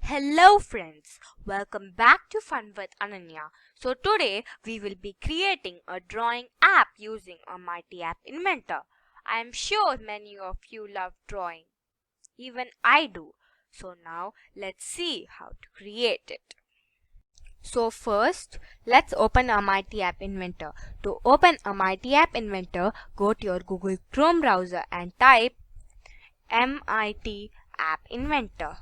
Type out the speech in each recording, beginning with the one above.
Hello friends, welcome back to Fun with Ananya. So today we will be creating a drawing app using a MIT App Inventor. I am sure many of you love drawing. Even I do. So now let's see how to create it. So first, let's open a MIT App Inventor. To open a MIT App Inventor, go to your Google Chrome browser and type MIT App Inventor.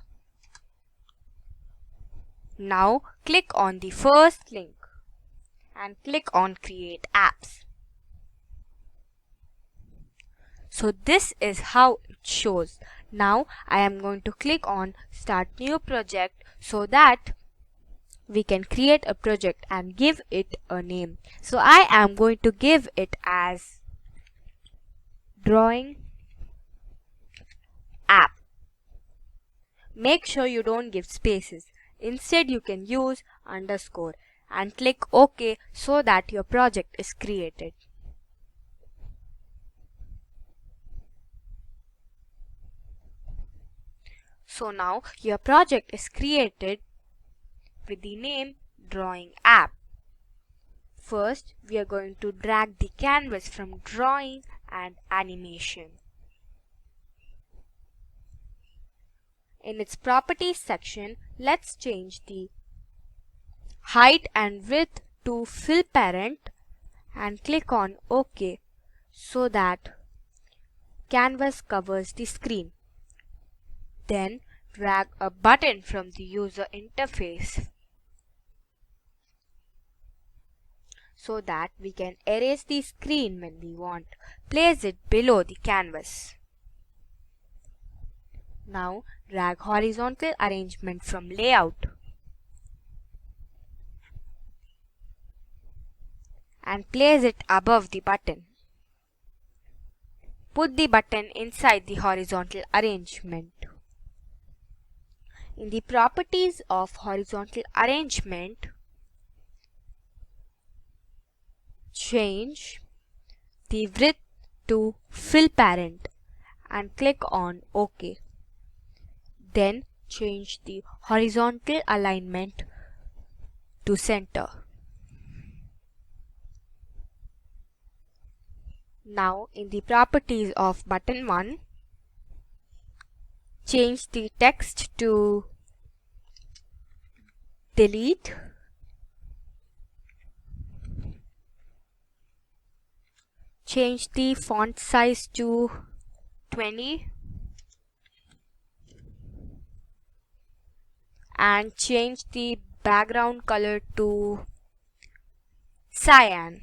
Now click on the first link and click on Create Apps. So this is how it shows. Now I am going to click on Start New Project so that we can create a project and give it a name. So I am going to give it as Drawing App. Make sure you don't give spaces. Instead you can use underscore and click OK so that your project is created. So now your project is created with the name Drawing App. First, we are going to drag the canvas from Drawing and Animation. In its Properties section, let's change the height and width to fill parent and click on OK so that canvas covers the screen. Then drag a button from the user interface so that we can erase the screen when we want. Place it below the canvas. Now drag horizontal arrangement from layout and place it above the button. Put the button inside the horizontal arrangement. In the properties of horizontal arrangement, change the width to fill parent and click on OK. Then change the horizontal alignment to center. Now in the properties of button 1, change the text to delete. Change the font size to 20 and change the background color to cyan.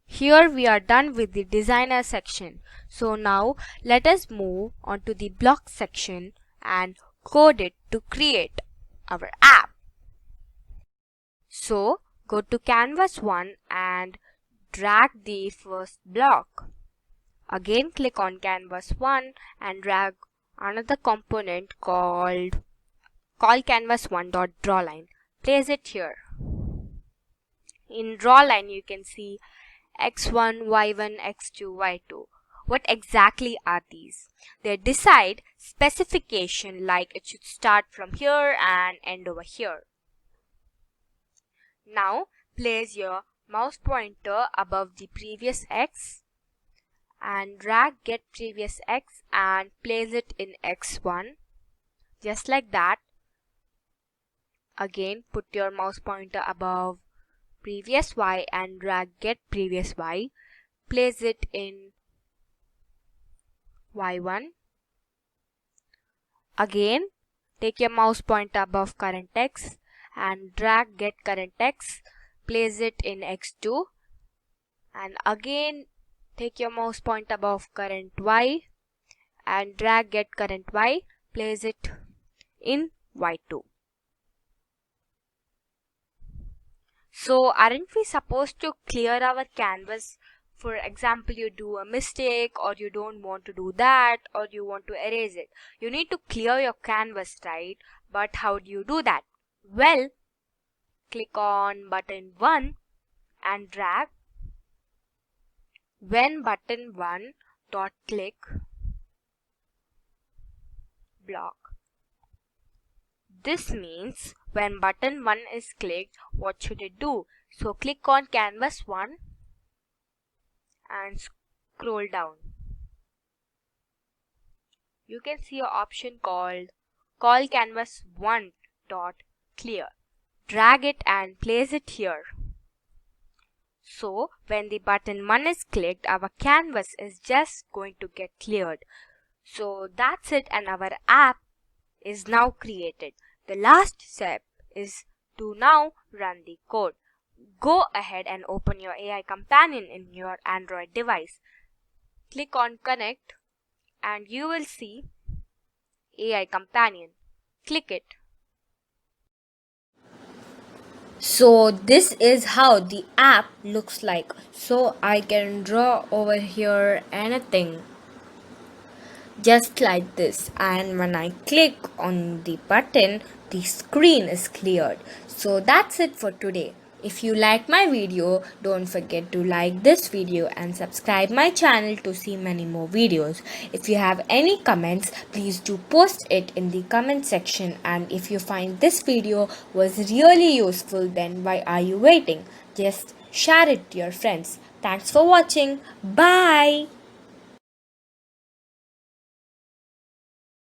Here we are done with the designer section. So now let us move on to the block section and code it to create our app. So go to canvas 1 and drag the first block. Again click on canvas 1 and drag another component called canvas1.drawline. Place it here. In drawline you can see x1, y1, x2, y2. What exactly are these? They decide specification like it should start from here and end over here. Now place your mouse pointer above the previous x and drag get previous x and place it in x1 just like that. Again put your mouse pointer above previous y and drag get previous y. Place it in y1. Again take your mouse pointer above current x and drag get current x. Place it in x2 and again take your mouse pointer above current y and drag get current y. Place it in y2. So aren't we supposed to clear our canvas? For example, you do a mistake or you don't want to do that or you want to erase it. You need to clear your canvas, right? But how do you do that? Well, click on button 1 and drag when button 1 dot click block This means when button 1 is clicked, what should it do? So click on canvas 1 and scroll down. You can see an option called Call Canvas 1 dot clear. Drag it and place it here. So when the button 1 is clicked, our canvas is just going to get cleared. So that's it, and our app is now created. The last step is to now run the code. Go ahead and open your AI companion in your Android device. Click on connect and you will see AI companion. Click it. So this is how the app looks like. So I can draw over here anything just like this, and when I click on the button the screen is cleared. So that's it for today. If you like my video, don't forget to like this video and subscribe my channel to see many more videos. If you have any comments, please do post it in the comment section, and if you find this video was really useful, then why are you waiting? Just share it to your friends. Thanks for watching. Bye.